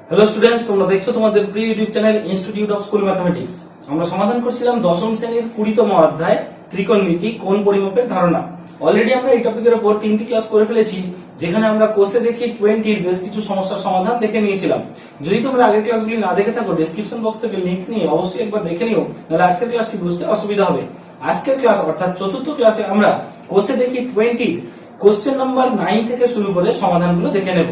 Hello students, তোমরা দেখছো তোমাদের প্রিয় YouTube channel Institute of school mathematics. আমরা সমাধান করছিলাম দশম শ্রেণীর 20তম অধ্যায় ত্রিকোণমিতি কোণ পরিমাপের ধারণা। অলরেডি আমরা এই টপিকের উপর 3টি ক্লাস করে ফেলেছি, যেখানে আমরা কোষে দেখি 20 বেশ কিছু সমস্যার সমাধান দেখে নিয়েছিলাম। যদি তোমরা আগের ক্লাসগুলি না দেখে থাকো, ডেসক্রিপশন বক্স থেকে লিংক নিয়ে অবশ্যই একবার দেখে নিও, তাহলে আজকের ক্লাসটি বুঝতে অসুবিধা হবে। আজকের ক্লাস অর্থাৎ চতুর্থ ক্লাসে আমরা কোষে দেখি 20 কোশ্চেন নাম্বার 9 থেকে শুরু করে সমাধানগুলো দেখে নেব।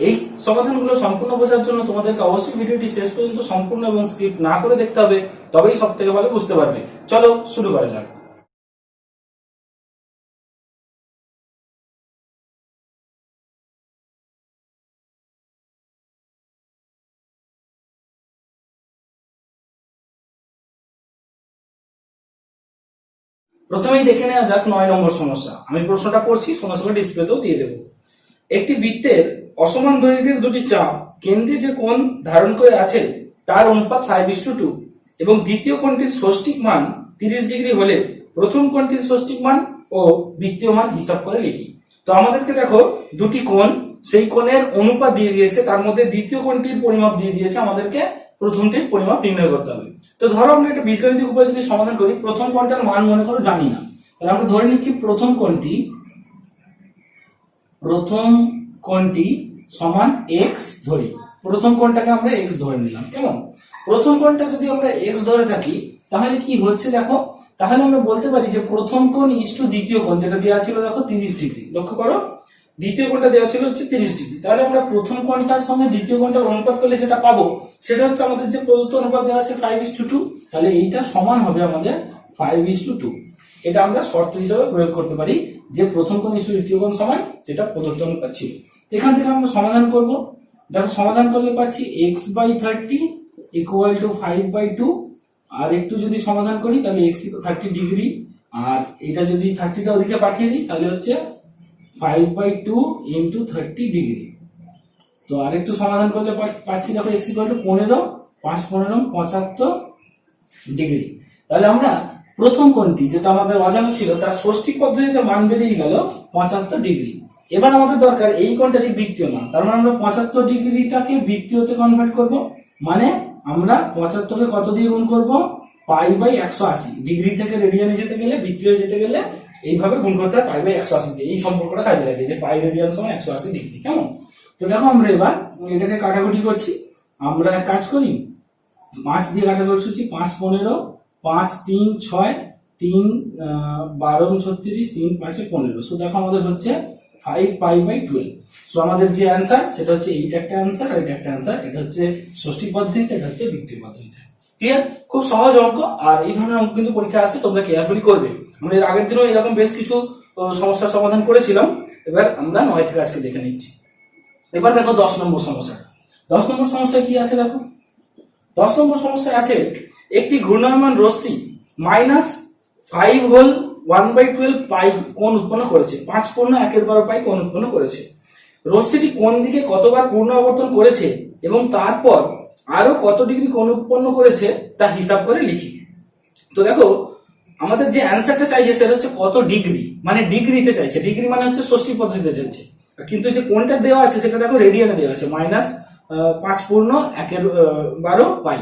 এই সমাধানগুলো সম্পূর্ণ বোঝার জন্য তোমাদেরকে অবশ্যই ভিডিওটি শেষ পর্যন্ত সম্পূর্ণ এবং স্কিপ না করে দেখতে হবে, তবেই সবথেকে ভালো বুঝতে পারবে। চলো শুরু করা যাক। প্রথমেই দেখে নেওয়া যাক 9 নম্বর সমস্যা। আমি প্রশ্নটা পড়ছি, সঙ্গে সঙ্গে ডিসপ্লেতেও দিয়ে দেবো। একটি বৃত্তের অসমান দৈর্ঘ্যের দুটি চাপ কেন্দ্রে যে কোণ ধারণ করে আছে তার অনুপাত 5:2 এবং দ্বিতীয় কোণটির ষষ্ঠিক মান 30 ডিগ্রি হলে প্রথম কোণটির ষষ্ঠিক মান ও বৃত্তীয় মান হিসাব করে লিখি। তো আমাদেরকে দেখো দুটি কোণ, সেই কোণের অনুপাত দিয়ে দিয়েছে, তার মধ্যে দ্বিতীয় কোণটির পরিমাপ দিয়ে দিয়েছে, আমাদেরকে প্রথমটির পরিমাপ নির্ণয় করতে হবে। তো ধরো আমরা একটা বীজগণিতিক উপায় যদি সমাধান করি, প্রথম কোণটার মান মনে করো জানি না, তাহলে আমরা ধরে নিচ্ছি প্রথম কোণটি সমান x ধরি। প্রথম কোণটাকে আমরা x ধরে নিলাম। কেমন? প্রথম কোণটা যদি আমরা x ধরে থাকি, তাহলে কি হচ্ছে দেখো, তাহলে আমরা বলতে পারি যে প্রথম কোণ ইস্টু দ্বিতীয় কোণ, যেটা দেওয়া ছিল দেখো 30 ডিগ্রি। লক্ষ্য করো, দ্বিতীয় কোণটা দেওয়া ছিল হচ্ছে 30 ডিগ্রি। তাহলে আমরা প্রথম কোণটার সঙ্গে দ্বিতীয় কোণটার অনুপাত করলে যেটা পাবো, সেটা হচ্ছে আমাদের যে প্রদত্ত অনুপাত দেওয়া আছে 5:2। তাহলে এইটা সমান হবে আমাদের 5:2। এটা আমরা শর্ত হিসেবে প্রয়োগ করতে পারি যে প্রথম কোণ ইস্টু দ্বিতীয় কোণ সমান, যেটা প্রদত্ত অনুপাত ছিল। এখান থেকে আমরা সমাধান করব। দেখো সমাধান করলে পাচ্ছি x/30 = 5/2। আর একটু যদি সমাধান করি তাহলে x 30 ডিগ্রি, আর এটা যদি 30টা ওদিকে পাঠিয়ে দিই তাহলে হচ্ছে 5/2 × 30 ডিগ্রি। তো আর একটু সমাধান করলে পাচ্ছি দেখো x = 15, 5 15 75 ডিগ্রি। তাহলে আমরা প্রথম কোণটি, যেটা আমাদের অজানা ছিল, তার ষষ্ঠিক পদ্ধতিতে মান বেরিয়ে গেল 75 ডিগ্রি। এবার আমাদের দরকার এই কোণটারই বৃত্তীয় মান। তার মানে আমরা 75 ডিগ্রিটাকে বৃত্তীয়তে কনভার্ট করব। মানে আমরা 75কে কত দিয়ে গুণ করব? π/180। ডিগ্রি থেকে রেডিয়ানে যেতে গেলে, বৃত্তীয় যেতে গেলে এইভাবে গুণ করতে হয় π/180 দিয়ে। এই সম্পর্কটা কাজে লাগে যে π রেডিয়ান সমান 180 ডিগ্রি। কেমন? তো দেখো আমরা এবার এটাকে কাটাকুটি করছি। আমরা এক কাজ করি, 5 দিয়ে কাটাকুটি করছি। 5 15, 5 3 6, 3 12 36, 3 5 15। সো দেখো আমাদের হচ্ছে 5π/12। সো আমাদের যে অ্যান্সার সেটা হচ্ছে এইটা একটা অ্যান্সার, আর এটা একটা অ্যান্সার। এটা হচ্ছে ষষ্ঠিক পদ্ধতিতে, এটা হচ্ছে বৃত্তীয় পদ্ধতিতে। ক্লিয়ার? খুব সহজ অঙ্ক, আর এই ধরনের অঙ্ক কিন্তু পরীক্ষা আসে, তোমরা কেয়ারফুলি করবে। আমরা এর আগের দিনও এরকম বেশ কিছু সমস্যার সমাধান করেছিলাম। এবার আমরা 9 থেকে আজকে দেখে নিচ্ছি। এবার দেখো 10 নম্বর সমস্যা। 10 নম্বর সমস্যায় কি আছে দেখো। 10 নম্বর সমস্যায় আছে একটি ঘূর্ণায়মান রশ্মি -5 হোল 1/12 পাই কোণ উৎপন্ন করেছে। 5 পূর্ণ 1/12 পাই কোণ উৎপন্ন করেছে। রশ্মিটি কোন দিকে কতবার পূর্ণ আবর্তন করেছে এবং তারপর আরো কত ডিগ্রি কোণ উৎপন্ন করেছে তা হিসাব করে লিখি। তো দেখো আমাদের যে অ্যান্সারটা চাইছে সেটা হচ্ছে কত ডিগ্রি, মানে ডিগ্রিতে চাইছে। ডিগ্রি মানে হচ্ছে ষষ্ঠী পদ্ধতিতে চাইছে, কিন্তু যে কোণটা দেওয়া আছে সেটা দেখো রেডিয়ানে দেওয়া আছে, -5 পূর্ণ 1/12 পাই।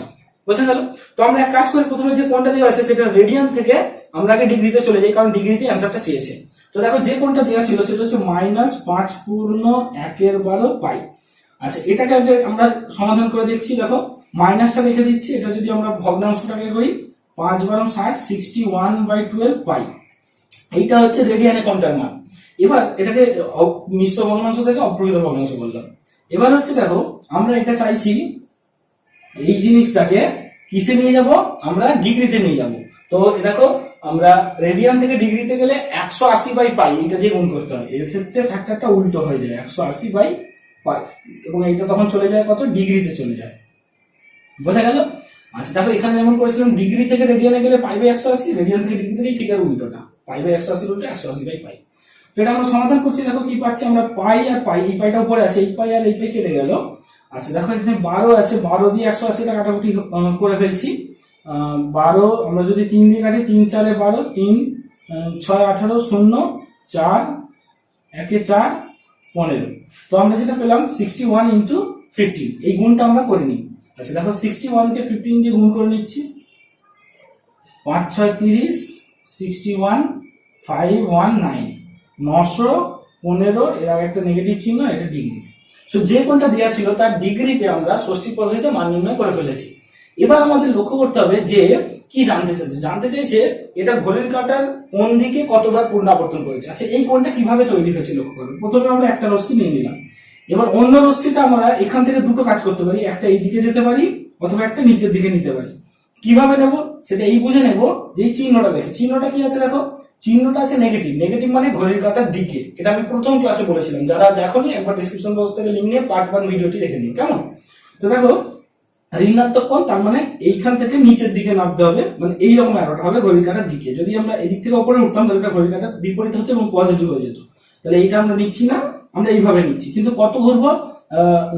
বোঝা গেল? তো আমরা এক কাজ করি, প্রথমে যে কোণটা দেওয়া আছে সেটা রেডিয়ান থেকে আমরা আগে ডিগ্রিতে চলে যাই, কারণ ডিগ্রিতে অ্যান্সারটা চেয়েছে। তো দেখো যে কোণটা দেওয়া ছিল সেটা হচ্ছে -5 পূর্ণ 1/12 পাই। আচ্ছা, এটাকে আগে আমরা সমাধান করে দেখছি। দেখো মাইনাসটা লিখে দিচ্ছি। এটা যদি আমরা ভগ্নাংশটাকে করি, 5 × 60 61/12 পাই। এইটা হচ্ছে রেডিয়ানে কোণটার মান। এবার এটাকে মিশ্র ভগ্নাংশ থেকে অপ্রকৃত ভগ্নাংশ বললাম। এবার হচ্ছে দেখো আমরা এটা চাইছি, এই জিনিসটাকে কিসে নিয়ে যাব? আমরা ডিগ্রিতে নিয়ে যাব। তো দেখো আমরা রেডিয়ান থেকে ডিগ্রিতে গেলে 180/পাই এটা দিয়ে গুণ করতে হয়। এর ক্ষেত্রে ফ্যাক্টরটা উল্টো হয়ে যায়, 180/পাই, এবং এটা তখন চলে যায় কত? ডিগ্রিতে চলে যায়। বোঝা গেল? আচ্ছা দেখো এখানে যেমন করেছিলাম ডিগ্রি থেকে রেডিয়ানে গেলে π/180, রেডিয়ান থেকে ডিগ্রি থেকে ঠিক আর উল্টোটা, π/180 উল্টো 180/পাই। তো এটা আমরা সমাধান করছি। দেখো কি পাচ্ছি আমরা? পাই আর পাই, এই পাইটা উপরে আছে, এই পাই আর এই পাই কেটে গেল। আচ্ছা দেখো এখানে 12 আছে, 12 দিয়ে 180টা কাটাকুটি করে ফেলছি। 12 আমরা যদি 3 দিয়ে কাটি, 3 4 12, 3 6 18, 0 4 1 4 15। তো আমরা যেটা পেলাম 61 × 15, এই গুণটা আমরা করে নিই। আচ্ছা দেখো 61 কে 15 দিয়ে গুণ করে নিচ্ছি, 5 6 30, 61 519, 915, এর আগে একটা নেগেটিভ চিহ্ন, এটা ডিগ্রি। সো যে কোণটা দেওয়া ছিল তার ডিগ্রিতে আমরা ষষ্ঠী পদ্ধতিতে মান নির্ণয় করে ফেলেছি। এবার আমাদের লক্ষ্য করতে হবে যে কি জানতে চাইছে এটা ঘড়ির কাঁটার কোন দিকে কতবার পূর্ণাবর্তন করেছে। আচ্ছা এই কোণটা কিভাবে তৈরি হয়েছে লক্ষ্য করবে। প্রথমে আমরা একটা রশ্মি নিয়ে নিলাম, এবার অন্য রশ্মিটা আমরা এখান থেকে দুটো কাজ করতে পারি, একটা এই দিকে যেতে পারি অথবা একটা নিচের দিকে নিতে পারি। কিভাবে নেব সেটা এই বুঝে নেব যে এই চিহ্নটা দেখে, চিহ্নটা কি আছে দেখো, চিহ্নটা আছে নেগেটিভ, নেগেটিভ মানে ঘড়ির কাঁটার দিকে। এটা আমি প্রথম ক্লাসে বলেছিলাম, যারা দেখোনি একবার ডিসক্রিপশন বক্স থেকে লিংক নিয়ে পার্ট 1 ভিডিওটি দেখে নিও, কেমন। তো দেখো ঋণাত্মক কোণ, তার মানে এইখান থেকে নিচের দিকে নামতে হবে, মানে এইরকম অ্যারোটা হবে ঘড়ির কাঁটার দিকে। যদি আমরা এদিক থেকে উপরে উঠতাম তাহলে এটা ঘড়ির কাঁটার বিপরীত হতো এবং পজিটিভ হয়ে যেত। তাহলে এইটা আমরা নিচ্ছি না, আমরা এইভাবে নিচ্ছি। কিন্তু কত ঘুরবো,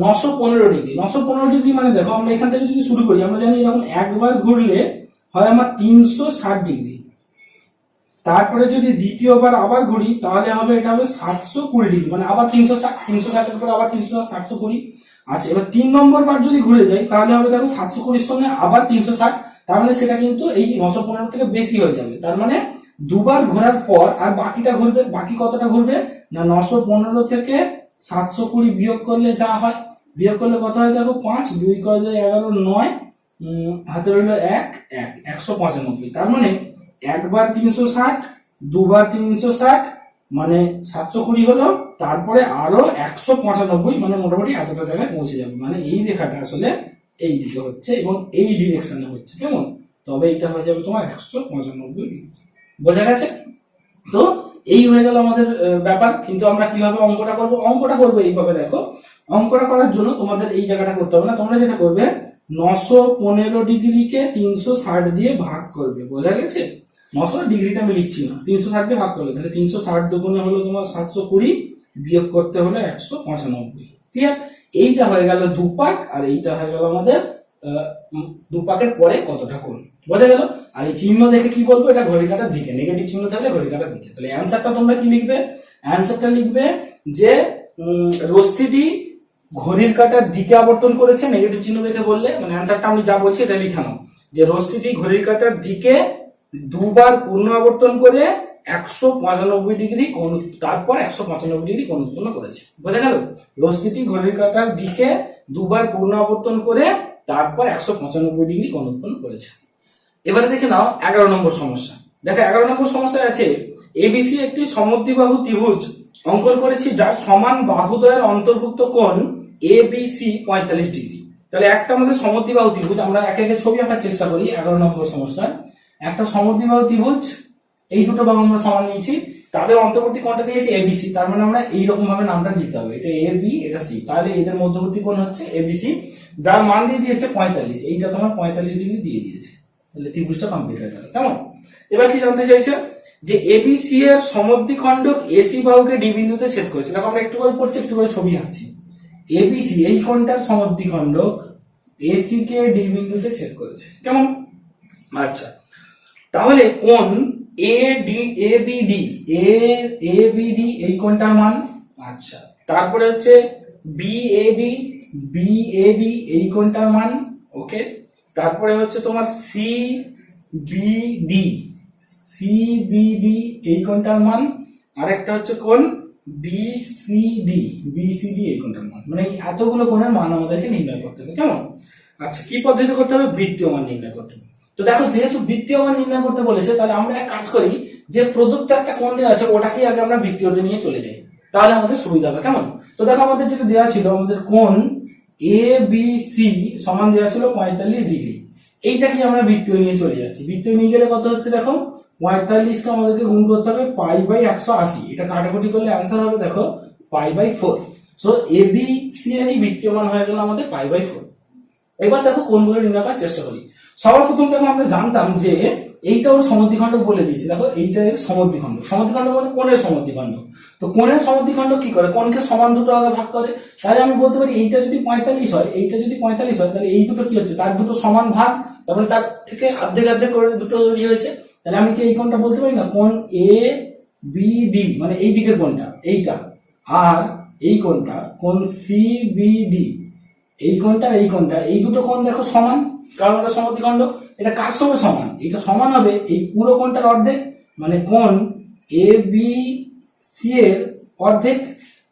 915 ডিগ্রি। 915 ডিগ্রি মানে দেখো আমরা এখান থেকে যদি শুরু করি, আমরা জানি এরকম একবার ঘুরলে হয় আমার 360 ডিগ্রি, তারপরে যদি দ্বিতীয়বার আবার ঘুরি তাহলে হবে এটা হবে 720 ডিগ্রি, মানে আবার 360 এর পরে আবার 360 720। আচ্ছা এবার 3 নম্বর বার যদি ঘুরে যাই তাহলে হবে দেখো 720 সঙ্গে আবার 360, তার মানে সেটা কিন্তু এই 915 থেকে বেশি হয়ে যাবে। তার মানে দুবার ঘোরার পর আর বাকিটা ঘুরবে, বাকি কতটা ঘুরবে না 915 থেকে 720 বিয়োগ করলে যা হয়, বিয়োগ করলে কত হয় দেখো 5 2 করে 11 9, হাতে রইল 1 1 195। তার মানে একবার 360, দুবার 360, মানে 720 হলো, তারপরে আরো 195, মানে মোটামুটি এতটা জায়গায় পৌঁছে যাবে। মানে এই রেখাটা আসলে এই দিকে হচ্ছে এবং এই ডিরেকশনে হচ্ছে, কেমন। তবে এটা হয়ে যাবে তোমার 195 ডিগ্রি। বোঝা গেছে? তো এই হয়ে গেল আমাদের ব্যাপার। কিন্তু আমরা কিভাবে অঙ্কটা করবো, অঙ্কটা করবো এইভাবে দেখো। অঙ্কটা করার জন্য তোমাদের এই জায়গাটা করতে হবে না, তোমরা যেটা করবে 915 ডিগ্রিকে 360 দিয়ে ভাগ করবে। বোঝা গেছে? 900 ডিগ্রিটা আমি লিখছি না, 360 দিয়ে ভাগ করলে তাহলে 360 দুগুণে হলো তোমার 720, বিয়োগ করতে হলো 195। ঠিক আছে, এইটা হয়ে গেল দুপাক, আর এইটা হয়ে গেল আমাদের দুপাকের পরে কতটা কোণ। বোঝা গেল? আর এই চিহ্ন দেখে কি বলবো, এটা ঘড়ি কাঁটার দিকে, নেগেটিভ চিহ্ন থাকলে ঘড়ি কাঁটার দিকে। তাহলে অ্যান্সারটা তোমরা কি লিখবে, অ্যান্সারটা লিখবে যে রশ্মিটি ঘড়ির কাঁটার দিকে আবর্তন করেছে, নেগেটিভ চিহ্ন দেখে বললে, মানে অ্যান্সারটা আমি যা বলছি এটা লিখানো, যে রশ্মিটি ঘড়ির কাঁটার দিকে দুবার পূর্ণ আবর্তন করে 195 ডিগ্রি কোণ, তারপর 195 ডিগ্রি কোণ উৎপন্ন করেছে। বোঝা গেল? রশ্মিটি ঘড়ির কাঁটার দিকে দুবার পূর্ণ আবর্তন করে তারপর 195 ডিগ্রি কোণ উৎপন্ন করেছে। এবারে দেখে নাও 11 নম্বর সমস্যা। দেখো 11 নম্বর সমস্যায় আছে এবিসি একটি সমদ্বিবাহু ত্রিভুজ অঙ্কন করেছি, যার সমান বাহুদ্বয়ের অন্তর্ভুক্ত কোণ এবিসি 45 ডিগ্রি। তাহলে একটা আমাদের সমদ্বিবাহু ত্রিভুজ, আমরা একে একে ছবি আঁকার চেষ্টা করি। 11 নম্বর সমস্যা, একটা সমদ্বিবাহু ত্রিভুজ, এই দুটো বাহু আমরা সমান নিয়েছি, তাদের অন্তর্বর্তী কোণটা দিয়েছে এবিসি, তার মানে আমরা এইরকম ভাবে নামটা দিতে হবে, এটা এ বি এটা সি, তাহলে এদের মধ্যবর্তী কোণ হচ্ছে এবিসি, যার মান দিয়ে দিয়েছে 45, এইটা তোমার 45 ডিগ্রি দিয়ে দিয়েছে। তাহলে ত্রিভুজটা কমপ্লিট হয়ে গেল, কেমন। এবার কি জানতে চাইছে যে এবিসি এর সমদ্বিখণ্ডক এসি বাহুকে ডি বিন্দুতে ছেদ করেছে। দেখো আমরা একটু করে পড়ছি, একটু করে ছবি আঁকছি। এবিসি এই কোণটার সমদ্বিখণ্ডক এসি কে ডি বিন্দুতে ছেদ করেছে, কেমন। আচ্ছা তাহলে কোণ এবিডি এই কোণটার মান, আচ্ছা তারপরে হচ্ছে বিএডি এই কোণটার মান, ওকে। তারপরে হচ্ছে তোমার সিবিডি এই কোণটার মান, আরেকটা হচ্ছে কোণ বিসিডি এই কোণটার মান। মানে এতগুলো কোণের মান আমাদেরকে নির্ণয় করতে হবে, কেমন। আচ্ছা কি পদ্ধতি করতে হবে, বৃত্তীয় মান নির্ণয় করতে হবে। তো দেখো যেহেতু বৃত্তীয় মান নির্ণয় করতে বলেছে, তাহলে আমরা এক কাজ করি, যে প্রদত্ত একটা কোণ দেওয়া আছে ওটাকেই আগে আমরা বৃত্তীয়তে নিয়ে চলে যাই, তাহলে আমাদের সুবিধা হবে, কেমন। তো দেখো আমাদের যেটা দেওয়া ছিল, আমাদের কোণ এ বি সি সমান দেওয়া ছিল 45 ডিগ্রি, এইটাকে আমরা বৃত্তীয় নিয়ে চলে যাচ্ছি। বৃত্তীয় নিয়ে গেলে কত হচ্ছে দেখো, 45 কে আমাদেরকে গুণ করতে হবে π/180, এটা কাটাকুটি করলে অ্যান্সার হবে দেখো π/4। সো এ বি সি এর বৃত্তীয় মান হয়ে গেল আমাদের π/4। এবার দেখো কোণগুলো নির্ণয় করার চেষ্টা করি। সবার প্রথম দেখো আমরা জানতাম যে এইটা ওর সমদ্বিখণ্ডক বলে দিয়েছি, দেখো এইটা এর সমদ্বিখণ্ডক মানে কোণের সমদ্বিখণ্ডক। তো কোণের সমদ্বিখণ্ডক কি করে, কোণকে সমান দুটো আগে ভাগ করে। তাহলে আমি বলতে পারি এইটা যদি 45 হয়, এইটা যদি 45 হয়, তাহলে এই দুটো কি হচ্ছে, তার দুটো সমান ভাগ, তারপরে তার থেকে অর্ধেক করে দুটো তৈরি হয়েছে। তাহলে আমি কি এই কোণটা বলতে পারি না, কোণ এ বি ডি মানে এই দিকের কোণটা এইটা, আর এই কোণটা কোণ সি বি ডি এই কোণটা এই কোণটা, এই দুটো কোণ দেখো সমান, কারণ এটা সমদ্বিখণ্ড। এটা কার সঙ্গে সমান? এটা সমান হবে এই পুরো কোণটার অর্ধেক, মানে কোণ এ বি সি এর অর্ধেক।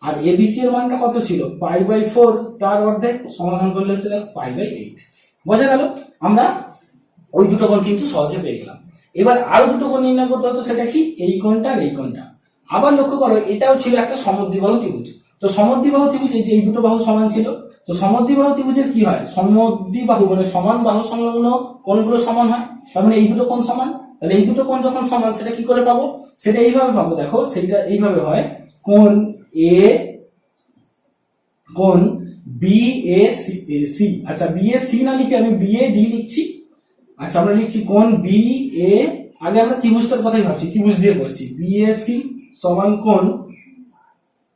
আর এবিসি এর মানটা কত ছিল? π/4, তার অর্ধেক। সমাধান করলে হচ্ছে দেখো π/8। বোঝা গেল? আমরা ওই দুটো কোণ কিন্তু সহজে পেয়ে গেলাম। এবার আরো দুটো কোণ নির্ণয় করতে হতো, সেটা কি? এই কোণটা আর এই কোণটা। আবার লক্ষ্য করো, এটাও ছিল একটা সমদ্বিবাহু ত্রিভুজ। তো সমদ্বিবাহু ত্রিভুজ, এই দুটো বাহু সমান ছিল। তো সমদ্বিবাহু ত্রিভুজের কি হয়? সমদ্বিবাহু মানে সমান বাহু সংলগ্ন কোণগুলো সমান হয়। তার মানে এই দুটো কোণ সমান। তাহলে এই দুটো কোণ যখন সমান, সেটা কি করে পাবো? সেটা এইভাবে পাবো, দেখো সেটা এইভাবে হয়। কোণ এ, কোণ বি এ সি, আচ্ছা বি এ সি না লিখে আমি বি এ ডি লিখছি। আচ্ছা আমরা লিখছি কোণ বি এ, আগে আমরা ত্রিভুজটার কথাই ভাবছি, ত্রিভুজ দিয়ে করছি। বি এ সি সমান কোণ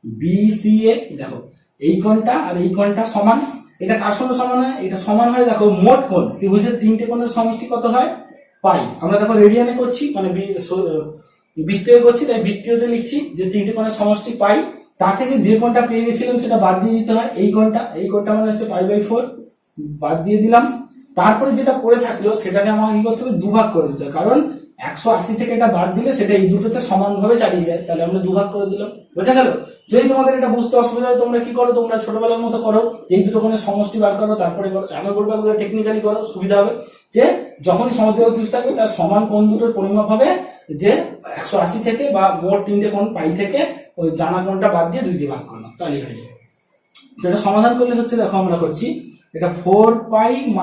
বি সি এ। দেখো এই কোণটা আর এই কোণটা সমান। এটা কার সঙ্গে সমান হয়? এটা সমান হয় দেখো মোট কোণ, ত্রিভুজের তিনটে কোণের সমষ্টি কত হয়? পাই। আমরা দেখো রেডিয়ানে করছি, মানে বৃত্তীয় করছি, তাই বৃত্তীয়তে লিখছি যে তিনটে কোণের সমষ্টি পাই। তা থেকে যে কোণটা পেয়ে গেছিলাম সেটা বাদ দিয়ে দিতে হয়। এই কোণটা মানে হচ্ছে π/4, বাদ দিয়ে দিলাম। তারপরে যেটা পড়ে থাকলো সেটাকে আমাকে কি করতে হবে? দুভাগ করে দিতে হবে, কারণ 180 থেকে এটা বাদ দিলে সেটা এই দুটোতে সমানভাবে চালিয়ে যায়। তাহলে আমরা দুভাগ করে দিলাম। বোঝা গেল? যদি তোমাদের এটা বুঝতে অসুবিধা হয়, তোমরা কি করো? তোমরা ছোটবেলার মতো করো, এই দুটো কোণের সমষ্টি বার করো, তারপরে আমি বলবো টেকনিক্যালি করো, সুবিধা হবে। যে যখনই সমদ্বিবাহু ত্রিভুজ থাকবে তার সমান কোণ দুটোর পরিমাপ হবে যে 180 থেকে, বা মোট তিনটে কোণ পাই থেকে ওই জানা কোণটা বাদ দিয়ে 2 দিয়ে ভাগ করলাম, তাহলেই হয়ে যাবে। তো এটা সমাধান করলে হচ্ছে, দেখো আমরা করছি এটা 4π -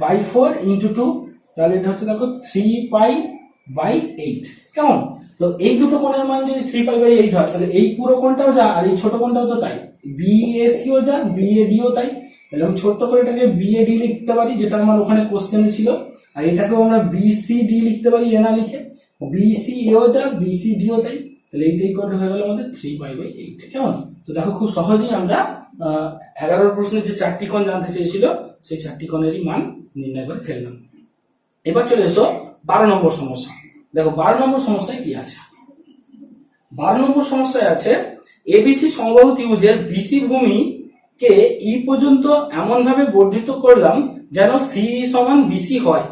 π/4 × 2, তাহলে এটা হচ্ছে দেখো 3π/8। কেমন? তো এই দুটো কোণের মান যদি 3π/8 হয়, তাহলে এই পুরো কোণটাও যা আর এই ছোট কোণটাও তো তাই, বিএসি ও যা বিএডি ও তাই। তাহলে আমি ছোট্ট করে এটাকে বিএডি লিখতে পারি, যেটা আমার ওখানে কোশ্চেনে ছিল। আর এটাকেও আমরা বিসিডি লিখতে পারি, এ না লিখে। বিসি এও যা বিসিডি ও তাই। তাহলে এইটাই করে হয়ে গেল আমাদের 3π/8। কেমন? তো দেখো খুব সহজেই আমরা 11 প্রশ্নের যে 4টি কোণ জানতে চেয়েছিল, সেই 4টি কোণেরই মান নির্ণয় করে ফেললাম। এবার চলে এসো 12 নম্বর সমস্যা। দেখো 12 নম্বর সমস্যায় কি আছে? 12 নম্বর সমস্যায় আছে এবিসি সমবাহু ত্রিভুজের বিসি ভূমিকে ই পর্যন্ত এমন ভাবে বর্ধিত করলাম যেন সি সমান বিসি হয়।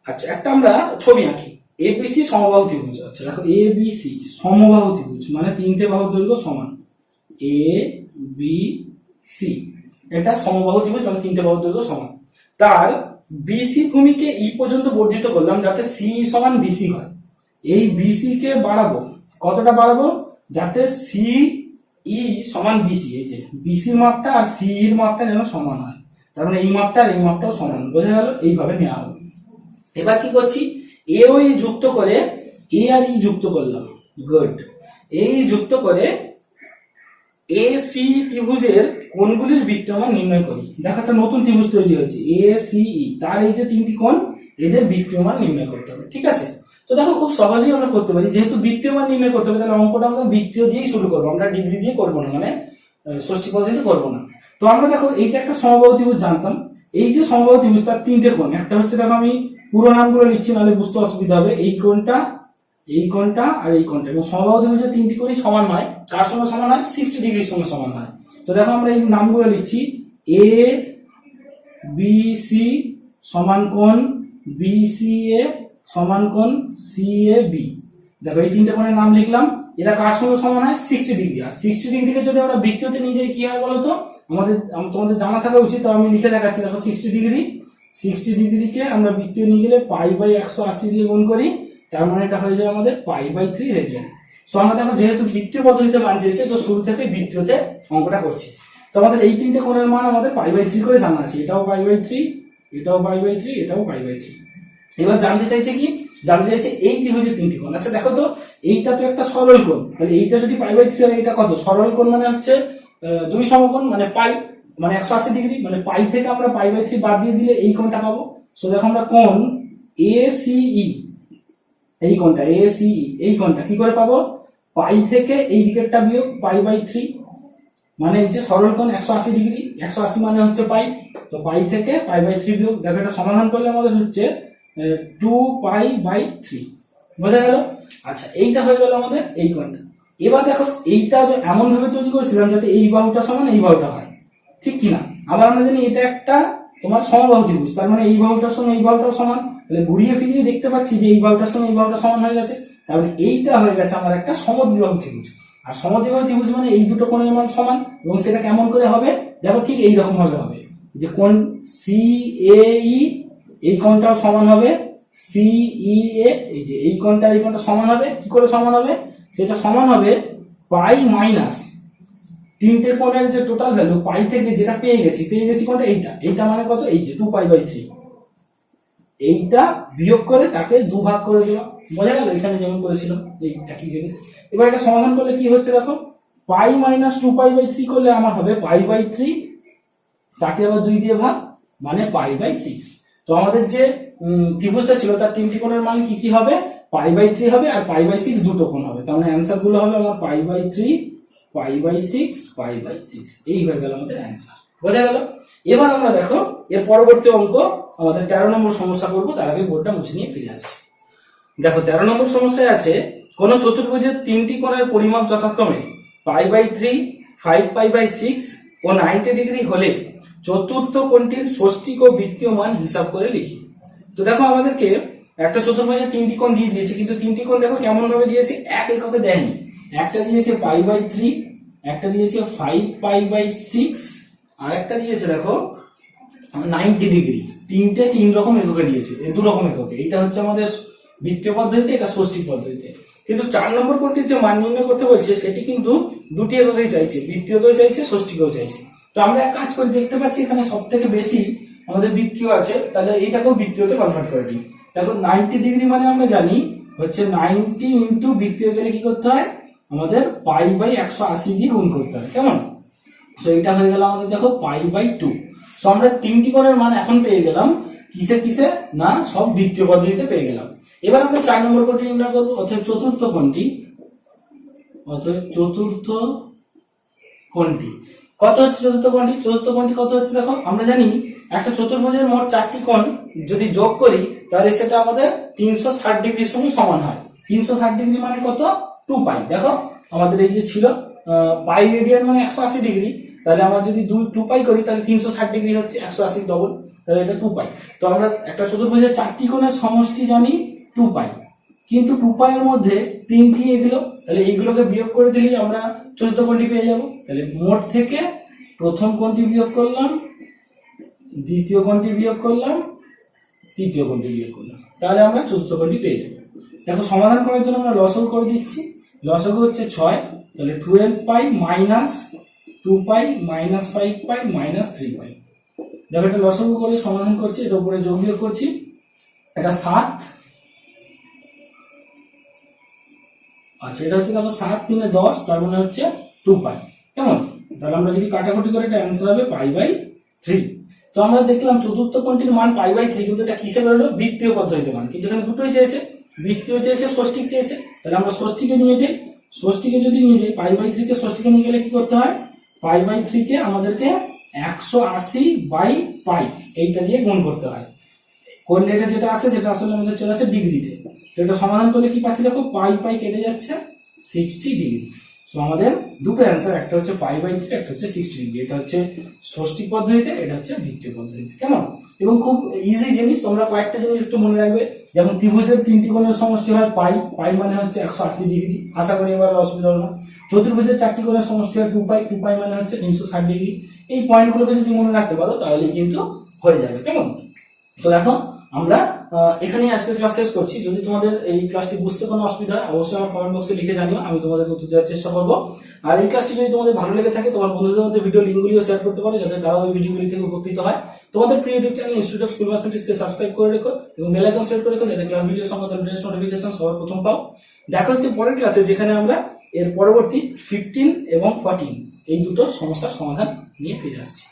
আচ্ছা একটা আমরা ছবি আঁকি। এবিসি সমবাহু ত্রিভুজ। আচ্ছা দেখো এবিসি সমবাহু ত্রিভুজ মানে তিনটে বাহুর দৈর্ঘ্য সমান, এ বি সি, এটা সমবাহু ত্রিভুজ মানে তিনটে বাহুর দৈর্ঘ্য সমান। তার বিসি ভূমিকে ই পর্যন্ত বর্ধিত করলাম যাতে সি সমান বিসি হয়। এই বিসি কে বাড়াবো, কতটা বাড়াবো? যাতে সি ই সমান বিসি, এই যে বিসির মাপটা আর সি এর মাপটা যেন সমান হয়। তার মানে এই মাপটা আর এই মাপটাও সমান। বোঝা গেল? এইভাবে নেওয়া হবে। এবার কি করছি? এ ও ই যুক্ত করে, এ আর ই যুক্ত করলাম, গুড। এই যুক্ত করে এ সি ত্রিভুজের কোণগুলির বৃত্তমান নির্ণয় করি। দেখো একটা নতুন ত্রিভুজ তৈরি হয়েছে এ সি ই, তার এই যে তিনটি কোণ, এদের বৃত্তীয় মান নির্ণয় করতে হবে। ঠিক আছে? তো দেখো খুব সহজেই আমরা করতে পারি, যেহেতু বৃত্তীয় মান নির্ণয় করতে হবে, তাহলে অঙ্কটা আমরা বৃত্তীয় দিয়েই শুরু করবো, আমরা ডিগ্রি দিয়ে করবো না, মানে ষষ্ঠী পদ্ধতি করবো না। তো আমরা দেখো এইটা একটা সমবাহু ত্রিভুজ জানতাম। এই যে সমবাহু ত্রিভুজ তার তিনটে কোণ, একটা হচ্ছে দেখো আমি পুরো নামগুলো লিখছি নাহলে বুঝতে অসুবিধা হবে, এই কোণটা, এই কোণটা আর এই কোণটা। এবং সমবাহু ত্রিভুজের তিনটি কোণই সমান হয়। কার সঙ্গে সমান হয়? 60 ডিগ্রির সঙ্গে সমান হয়। তো দেখো আমরা এই নামগুলো লিখছি, এ বি সি সমান কোণ বি সি এ সমান কোণ সি এ বি। দেখো এই তিনটে কোণের নাম লিখলাম। এরা কার সঙ্গে সমান হয়? 60 ডিগ্রি। আর 60 ডিগ্রিকে যদি আমরা বৃত্ততে নিয়ে যাই কি হয় বলতো? তোমাদের জানা থাকা উচিত, তো আমি লিখে দেখাচ্ছি। দেখো 60 ডিগ্রিকে আমরা বৃত্তীয় নিয়ে গেলে π/180 দিয়ে গুণ করি, তার মানে এটা হয়ে যায় আমাদের π/3 রেডিয়ান। সো আমরা দেখো যেহেতু বৃত্তীয় পদ্ধতিতে মান চেয়েছে, তো শুরু থেকে বৃত্তীয়তে অঙ্কটা করছি। তো আমাদের এই তিনটে কোণের মান আমাদের π/3 করে জানা আছে। এটাও π/3, এটাও π/3, এটাও π/3। এবার জানতে চাইছে কি? জানতে চাইছে এই ত্রিভুজের তিনটি কোণ। আচ্ছা দেখো তো, এইটা তো একটা সরল কোণ, তাহলে এইটা যদি π/3 হয়, এটা কত? সরল কোণ মানে হচ্ছে 2 সমকোণ, মানে পাই, মানে 180 ডিগ্রি। মানে পাই থেকে আমরা π/3 বাদ দিয়ে দিলে এই কোণটা পাবো। সো দেখো আমরা কোণ এসিই, এই কোণটা এসিই, এই কোণটা কি করে পাবো? পাই থেকে এই দিকেরটা বিয়োগ π/3, মানে এই যে সরল কোণ 180 ডিগ্রি, 180 মানে হচ্ছে পাই। তো পাই থেকে π/3 বিয়োগ, দেখো এটা সমাধান করলে আমাদের হচ্ছে 2π/3। বোঝা গেল? আচ্ছা এইটা হয়ে গেল আমাদের এই কোণটা। এবার দেখো এইটা এমন ভাবে তৈরি করেছিলাম যাতে এই বাহুটা সমান এই বাহুটা হয়। ঠিক কিনা? আবার আমরা জানি এটা একটা তোমার সমবাহু ত্রিভুজ, তার মানে এই বাহুটার সঙ্গে এই বাহুটাও সমান, তাহলে ঘুরিয়ে ফিরিয়ে দেখতে পাচ্ছি যে এই বাহুটার সঙ্গে এই বাহুটা সমান হয়ে গেছে, তাহলে এইটা হয়ে গেছে আমার একটা সমদ্বিবাহু ত্রিভুজ। আর সমদ্বিবাহু ত্রিভুজ মানে এই দুটো কোণের মান সমান, এবং সেটা কেমন করে হবে দেখো, ঠিক এইরকম ভাবে হবে যে কোণ CAE এই কোণটাও সমান হবে CEA, এই যে এই কোণটা এই কোণটা সমান হবে। কি করে সমান হবে? সেটা সমান হবে পাই মাইনাস তিনটে কোণের যে টোটাল ভ্যালু পাই থেকে যেটা পেয়ে গেছি কোণটা এইটা মানে কত, এই যে 2π/3, এইটা বিয়োগ করে তাকে দুভাগ করে দেওয়া। বোঝা গেল? এখানে যেমন করেছিলাম এই একই জিনিস। এবার এটা সমাধান করলে কি হচ্ছে দেখো, পাই মাইনাস 2π/3 করলে আমার হবে π/3, তাকে আবার 2 দিয়ে ভাগ মানে π/6। তো আমাদের যে ত্রিভুজটা ছিল তার তিনটি কোণের মান কি কি হবে, π/3 হবে আর π/6 দুটো কোণ হবে। তার মানে অ্যান্সার গুলো হবে আমার π/3, π/6, π/6। এই হয়ে গেল আমাদের অ্যান্সার। বোঝা গেল? এবার আমরা দেখো এর পরবর্তী অঙ্ক আমাদের 13 নম্বর সমস্যা করবো, তার আগে বোর্ডটা মুছে নিয়ে ফিরে আসছি। দেখো 13 নম্বর সমস্যায় আছে কোন চতুর্ভুজের তিনটি কোণের পরিমাপ যথাক্রমে π/3, 5π/6 ও 90 ডিগ্রি হলে চতুর্থ কোণটির ষষ্ঠিক ও বৃত্তীয় মান হিসাব করে লিখি। তো দেখো আমাদেরকে একটা চতুর্ভুজের তিনটি কোণ দিয়ে দিয়েছে, কিন্তু তিনটি কোণ দেখো কেমন ভাবে দিয়েছে, এক এককে দেয়নি। একটা দিয়েছে π/3, একটা দিয়েছে 5π/6, আর একটা দিয়েছে দেখো 90 ডিগ্রি। তিনটে তিন রকম এককে দিয়েছে, দু রকম এককে। এটা হচ্ছে আমাদের বৃত্তীয় পদ্ধতিতে, এটা ষষ্ঠিক পদ্ধতিতে। কিন্তু 4 নম্বর কোণটির যে মান নির্ণয় করতে বলছে সেটি কিন্তু দুটি এককেই চাইছে, বৃত্তীয়তেও চাইছে ষষ্ঠিকেও চাইছে। তো আমরা এক কাজ করে দেখতে পাচ্ছি এখানে সব থেকে বেশি আমাদের বৃত্তীয় আছে, তাহলে এইটাকেও বৃত্তীয়তে কনভার্ট করে দিই। দেখো 90 ডিগ্রি মানে আমরা জানি হচ্ছে 90 ইন্টু বৃত্তীয় গেলে কি করতে হয়, আমাদের π/180 দিয়ে গুণ করতে হয়, কেমন? তো এটা হয়ে গেল আমাদের দেখো π/2। তো আমরা তিনটি কোণের মান এখন পেয়ে গেলাম, কিসে কিসে না, সব বৃত্তীয় পদ্ধতিতে পেয়ে গেলাম। এবার আমরা 4 নম্বর কোণটি নির্ণয় করবো, অর্থাৎ চতুর্থ কোণটি কত হচ্ছে। চতুর্থ কোণটি কত হচ্ছে দেখো, আমরা জানি একটা চতুর্ভুজের মোট 4টি কোণ যদি যোগ করি তাহলে সেটা আমাদের 360 ডিগ্রির সঙ্গে সমান হয়। 360 ডিগ্রি মানে কত, 2π। দেখো আমাদের এই যে ছিল পাই রেডিয়ান মানে 180 ডিগ্রি, তাহলে আমরা যদি 2π করি তাহলে 360 ডিগ্রি হচ্ছে 180 ডবল, তাহলে এটা 2π। তো আমরা একটা চতুর্ভুজের 4টি কোণের সমষ্টি জানি 2π, কিন্তু 2π এর মধ্যে 3টি এগুলো, তাহলে এইগুলোকে বিয়োগ করে দিলেই আমরা চতুর্থ কোণটি পেয়ে যাব। তাহলে মোট থেকে প্রথম কোণটি বিয়োগ করলাম, দ্বিতীয় কোণটি বিয়োগ করলাম, তৃতীয় কোণটি বিয়োগ করলাম, তাহলে আমরা চতুর্থ কোণটি পেয়ে যাব। দেখো সমাধান করার জন্য আমরা লসাগু করে দিচ্ছি। লসাগু হচ্ছে 6, তাহলে 12π মাইনাস 2π মাইনাস 5π মাইনাস 3π। দেখো এটা লসাগু করে সমাধান করছি, এটা উপরে যোগ বিয়োগ করছি, এটা 7। আচ্ছা এটা হচ্ছে দেখো 7 3 10, তার মানে হচ্ছে 2π, কেমন? তাহলে আমরা যদি কাটাকুটি করে এটা অ্যান্সার হবে π/3। তো আমরা দেখলাম চতুর্থ কোণটির মান π/3, কিন্তু এটা কিসে বেরোলো, বৃত্তীয় পদ্ধতিতে মান। কিন্তু এখানে দুটোই চেয়েছে, বৃত্তীয় চেয়েছে ষষ্ঠিক চেয়েছে, তাহলে আমরা ষষ্ঠিকে নিয়ে যাই। ষষ্ঠিকে যদি নিয়ে যাই, π/3 কে ষষ্ঠিকে নিয়ে গেলে কি করতে হয়, π/3 কে আমাদেরকে 180/π এইটা দিয়ে গুণ করতে হয়। কোণ রেটে যেটা আসে, যেটা আসলে আমাদের চলে আসে ডিগ্রিতে। তো এটা সমাধান করলে কি পাচ্ছি দেখো, π কেটে যাচ্ছে 60 ডিগ্রি। সো আমাদের দুটো অ্যান্সার, একটা হচ্ছে π/3, একটা হচ্ছে 60 ডিগ্রি। এটা হচ্ছে ষষ্ঠিক পদ্ধতিতে, এটা হচ্ছে বৃত্তীয় পদ্ধতিতে, কেমন? এবং খুব ইজি জিনিস, তোমরা কয়েকটা জিনিস একটু মনে রাখবে। যেমন ত্রিভুজের তিনটি কোণের সমষ্টি হয় পাই, পাই মানে হচ্ছে 180 ডিগ্রি, আশা করি এবার অসুবিধা হলো না। চতুর্ভুজের 4টি কোণের সমষ্টি হয় 2π, 2π মানে হচ্ছে 360 ডিগ্রি। এই পয়েন্টগুলোকে যদি মনে রাখতে পারো তাহলে কিন্তু হয়ে যাবে, কেমন? তো দেখো আমরা এখানে আজকে ক্লাস শেষ করছি। যদি তোমাদের এই ক্লাসটি বুঝতে কোনো অসুবিধা হয় অবশ্যই আমার কমেন্ট বক্সে লিখে জানিও, আমি তোমাদের উত্তর দেওয়ার চেষ্টা করবো। আর এই ক্লাসটি যদি তোমাদের ভালো লেগে থাকে, তোমার বন্ধুদের মধ্যে ভিডিও লিঙ্কগুলিও শেয়ার করতে পারো, যাতে তারাও এই ভিডিওগুলি থেকে উপকৃত হয়। তোমাদের প্রিয় YouTube channel Institute of School ম্যাথমেটিক্সকে সাবস্ক্রাইব করে রেখো এবং বেল আইকন সেট করে রেখো, যাতে ক্লাস ভিডিও সংক্রান্ত লেটেস্ট নোটিফিকেশন সবার প্রথম পাও। দেখা হচ্ছে পরের ক্লাসে, যেখানে আমরা এর পরবর্তী 15 এবং 14 এই দুটো সমস্যার সমাধান নিয়ে ফিরে আসছি।